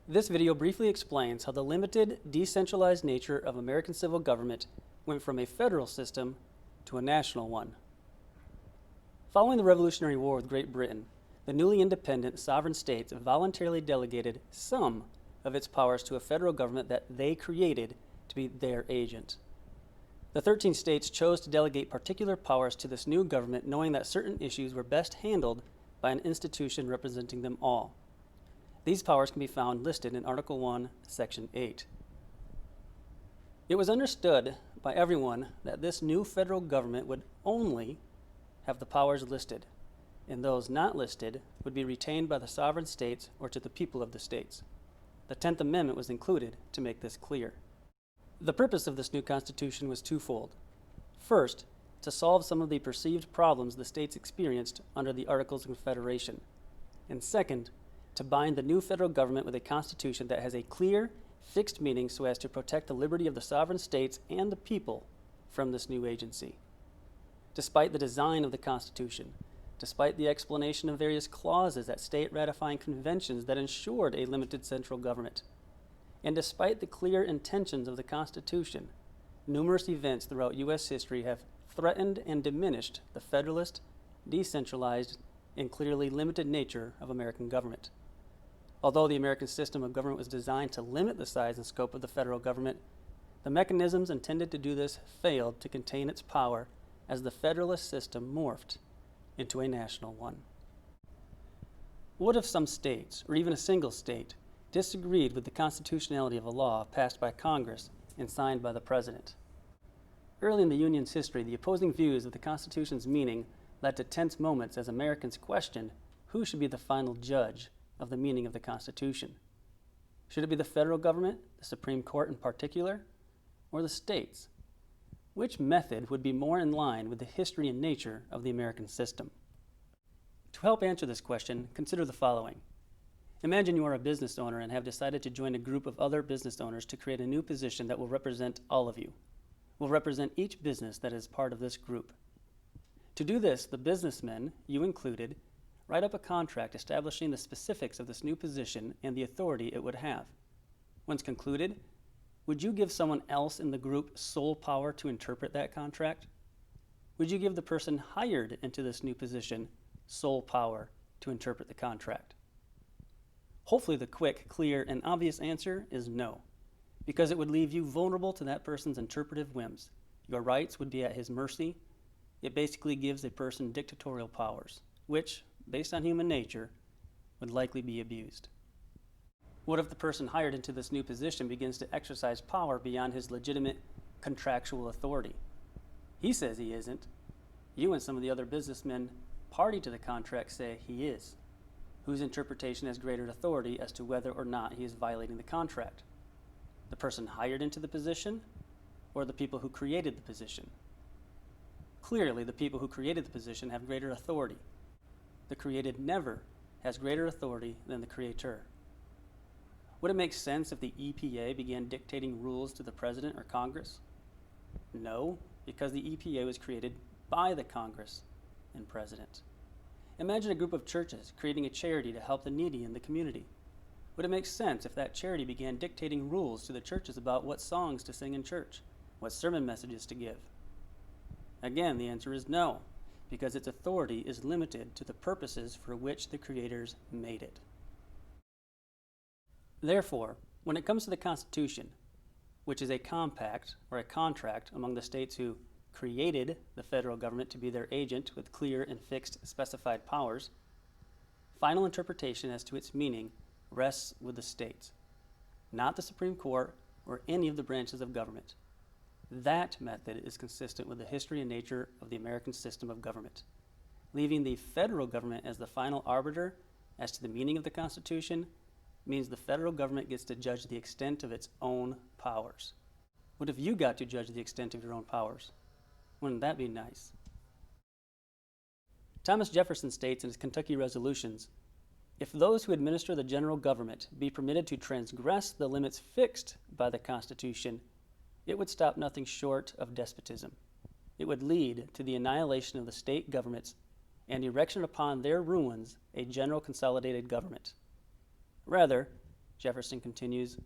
This video briefly explains how the limited, decentralized nature of American civil government went from a federal system to a national one. Following the Revolutionary War with Great Britain, the newly independent sovereign states voluntarily delegated some of its powers to a federal government that they created to be their agent. The 13 states chose to delegate particular powers to this new government, knowing that certain issues were best handled by an institution representing them all. These powers can be found listed in Article 1, Section 8. It was understood by everyone that this new federal government would only have the powers listed, and those not listed would be retained by the sovereign states or to the people of the states. The 10th Amendment was included to make this clear. The purpose of this new Constitution was twofold. First, to solve some of the perceived problems the states experienced under the Articles of Confederation, and second, to bind the new federal government with a constitution that has a clear, fixed meaning so as to protect the liberty of the sovereign states and the people from this new agency. Despite the design of the Constitution, despite the explanation of various clauses at state ratifying conventions that ensured a limited central government, and despite the clear intentions of the Constitution, numerous events throughout U.S. history have threatened and diminished the federalist, decentralized, and clearly limited nature of American government. Although the American system of government was designed to limit the size and scope of the federal government, the mechanisms intended to do this failed to contain its power as the federalist system morphed into a national one. What if some states, or even a single state, disagreed with the constitutionality of a law passed by Congress and signed by the President? Early in the Union's history, the opposing views of the Constitution's meaning led to tense moments as Americans questioned who should be the final judge of the meaning of the Constitution. Should it be the federal government, the Supreme Court in particular, or the states? Which method would be more in line with the history and nature of the American system? To help answer this question, consider the following. Imagine you are a business owner and have decided to join a group of other business owners to create a new position that will represent all of you, will represent each business that is part of this group. To do this, the businessmen, you included, write up a contract establishing the specifics of this new position and the authority it would have. Once concluded, would you give someone else in the group sole power to interpret that contract? Would you give the person hired into this new position sole power to interpret the contract? Hopefully the quick, clear, and obvious answer is no, because it would leave you vulnerable to that person's interpretive whims. Your rights would be at his mercy. It basically gives a person dictatorial powers, which, based on human nature, would likely be abused. What if the person hired into this new position begins to exercise power beyond his legitimate contractual authority? He says he isn't. You and some of the other businessmen party to the contract say he is. Whose interpretation has greater authority as to whether or not he is violating the contract? The person hired into the position, or the people who created the position? Clearly, the people who created the position have greater authority. The created never has greater authority than the creator. Would it make sense if the EPA began dictating rules to the President or Congress? No, because the EPA was created by the Congress and President. Imagine a group of churches creating a charity to help the needy in the community. Would it make sense if that charity began dictating rules to the churches about what songs to sing in church, what sermon messages to give? Again, the answer is no, because its authority is limited to the purposes for which the creators made it. Therefore, when it comes to the Constitution, which is a compact or a contract among the states who created the federal government to be their agent with clear and fixed specified powers, final interpretation as to its meaning rests with the states, not the Supreme Court or any of the branches of government. That method is consistent with the history and nature of the American system of government. Leaving the federal government as the final arbiter as to the meaning of the Constitution means the federal government gets to judge the extent of its own powers. What if you got to judge the extent of your own powers? Wouldn't that be nice? Thomas Jefferson states in his Kentucky Resolutions, "If those who administer the general government be permitted to transgress the limits fixed by the Constitution, it would stop nothing short of despotism. It would lead to the annihilation of the state governments and erection upon their ruins a general consolidated government. Rather, Jefferson continues,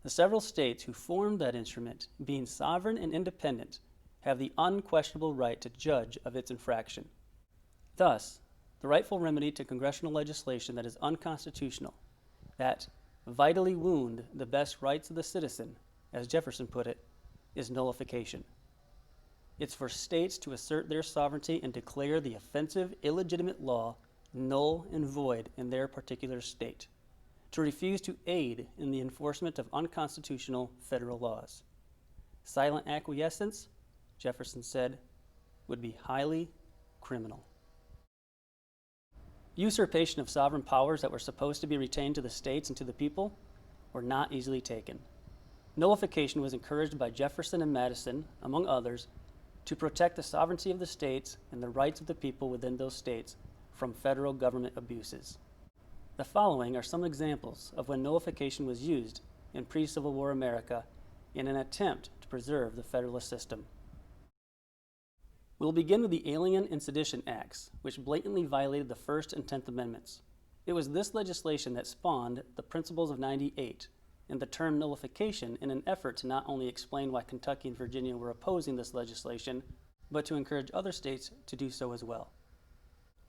the several states who formed that instrument, being sovereign and independent, have the unquestionable right to judge of its infraction. Thus, the rightful remedy to congressional legislation that is unconstitutional, that vitally wound the best rights of the citizen, as Jefferson put it, is nullification. It's for states to assert their sovereignty and declare the offensive, illegitimate law null and void in their particular state, to refuse to aid in the enforcement of unconstitutional federal laws. Silent acquiescence, Jefferson said, would be highly criminal. Usurpation of sovereign powers that were supposed to be retained to the states and to the people were not easily taken. Nullification was encouraged by Jefferson and Madison, among others, to protect the sovereignty of the states and the rights of the people within those states from federal government abuses. The following are some examples of when nullification was used in pre-Civil War America in an attempt to preserve the Federalist system. We'll begin with the Alien and Sedition Acts, which blatantly violated the First and 10th Amendments. It was this legislation that spawned the Principles of '98 and the term nullification in an effort to not only explain why Kentucky and Virginia were opposing this legislation, but to encourage other states to do so as well.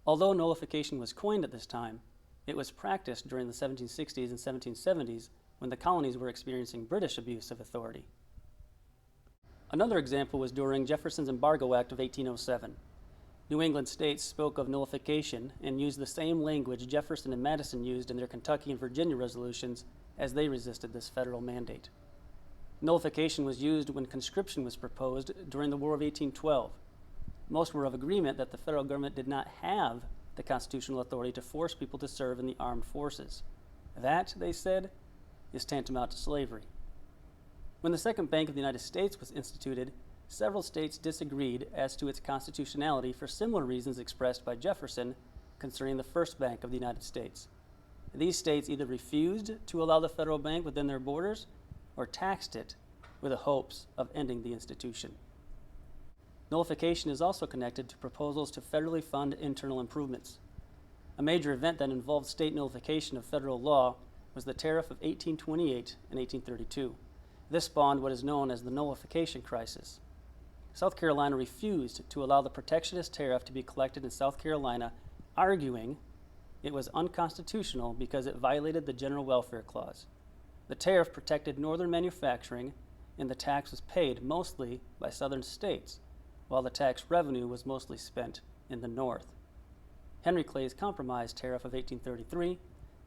Although nullification was coined at this time, it was practiced during the 1760s and 1770s when the colonies were experiencing British abuse of authority. Another example was during Jefferson's Embargo Act of 1807. New England states spoke of nullification and used the same language Jefferson and Madison used in their Kentucky and Virginia resolutions as they resisted this federal mandate. Nullification was used when conscription was proposed during the War of 1812. Most were of agreement that the federal government did not have the constitutional authority to force people to serve in the armed forces. That, they said, is tantamount to slavery. When the Second Bank of the United States was instituted, several states disagreed as to its constitutionality for similar reasons expressed by Jefferson concerning the First Bank of the United States. These states either refused to allow the federal bank within their borders or taxed it with the hopes of ending the institution. Nullification is also connected to proposals to federally fund internal improvements. A major event that involved state nullification of federal law was the Tariff of 1828 and 1832. This spawned what is known as the nullification crisis. South Carolina refused to allow the protectionist tariff to be collected in South Carolina, arguing it was unconstitutional because it violated the General Welfare Clause. The tariff protected northern manufacturing, and the tax was paid mostly by southern states, while the tax revenue was mostly spent in the north. Henry Clay's Compromise Tariff of 1833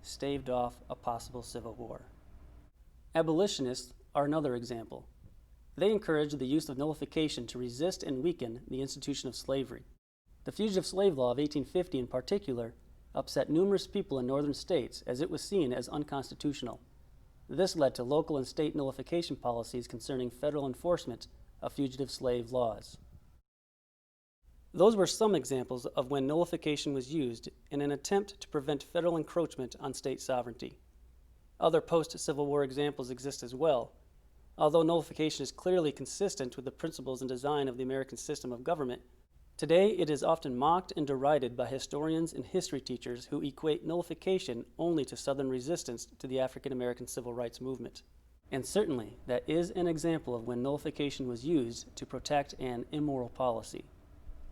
staved off a possible civil war. Abolitionists are another example. They encouraged the use of nullification to resist and weaken the institution of slavery. The Fugitive Slave Law of 1850 in particular upset numerous people in northern states as it was seen as unconstitutional. This led to local and state nullification policies concerning federal enforcement of fugitive slave laws. Those were some examples of when nullification was used in an attempt to prevent federal encroachment on state sovereignty. Other post-Civil War examples exist as well. Although nullification is clearly consistent with the principles and design of the American system of government, today it is often mocked and derided by historians and history teachers who equate nullification only to Southern resistance to the African American civil rights movement. And certainly, that is an example of when nullification was used to protect an immoral policy.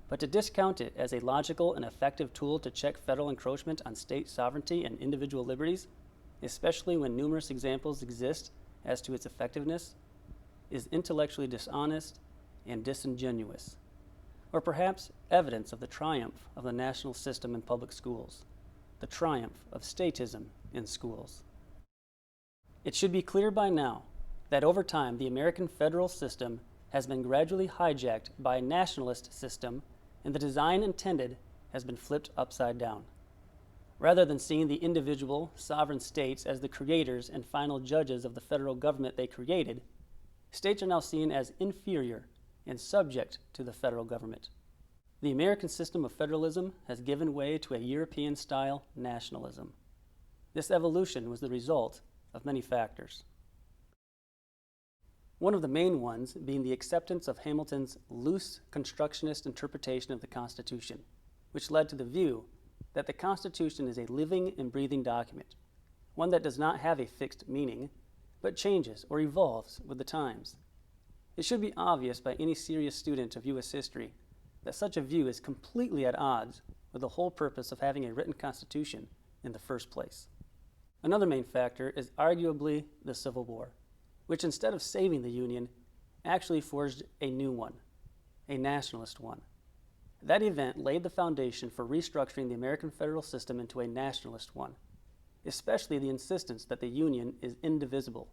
But to discount it as a logical and effective tool to check federal encroachment on state sovereignty and individual liberties, especially when numerous examples exist as to its effectiveness, is intellectually dishonest and disingenuous, or perhaps evidence of the triumph of the national system in public schools, the triumph of statism in schools. It should be clear by now that over time the American federal system has been gradually hijacked by a nationalist system, and the design intended has been flipped upside down. Rather than seeing the individual sovereign states as the creators and final judges of the federal government they created, states are now seen as inferior and subject to the federal government. The American system of federalism has given way to a European-style nationalism. This evolution was the result of many factors. One of the main ones being the acceptance of Hamilton's loose constructionist interpretation of the Constitution, which led to the view that the Constitution is a living and breathing document, one that does not have a fixed meaning, but changes or evolves with the times. It should be obvious by any serious student of U.S. history that such a view is completely at odds with the whole purpose of having a written constitution in the first place. Another main factor is arguably the Civil War, which instead of saving the Union, actually forged a new one, a nationalist one. That event laid the foundation for restructuring the American federal system into a nationalist one, especially the insistence that the Union is indivisible,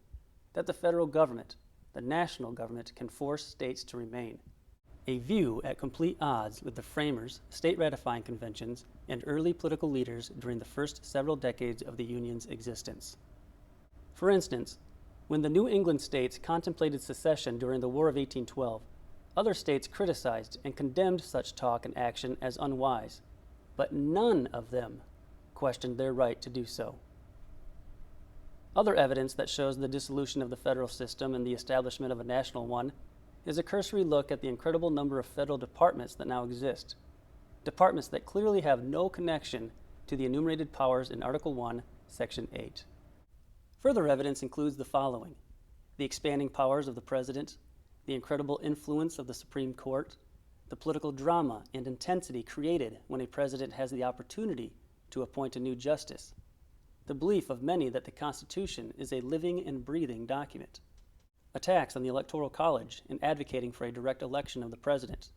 that the federal government, the national government, can force states to remain, a view at complete odds with the framers, state ratifying conventions, and early political leaders during the first several decades of the Union's existence. For instance, when the New England states contemplated secession during the War of 1812, other states criticized and condemned such talk and action as unwise, but none of them questioned their right to do so. Other evidence that shows the dissolution of the federal system and the establishment of a national one is a cursory look at the incredible number of federal departments that now exist, departments that clearly have no connection to the enumerated powers in Article 1, Section 8. Further evidence includes the following: the expanding powers of the President, the incredible influence of the Supreme Court, the political drama and intensity created when a president has the opportunity to appoint a new justice, the belief of many that the Constitution is a living and breathing document, attacks on the Electoral College in advocating for a direct election of the president,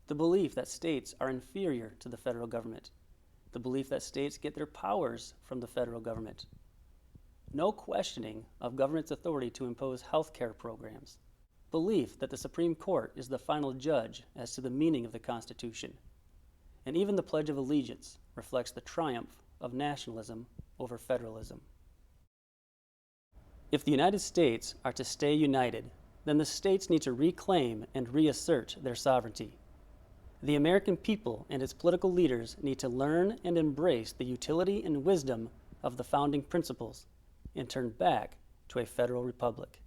the belief that states are inferior to the federal government, the belief that states get their powers from the federal government, no questioning of government's authority to impose health care programs, belief that the Supreme Court is the final judge as to the meaning of the Constitution, and even the Pledge of Allegiance reflects the triumph of nationalism over federalism. If the United States are to stay united, then the states need to reclaim and reassert their sovereignty. The American people and its political leaders need to learn and embrace the utility and wisdom of the founding principles and turn back to a federal republic.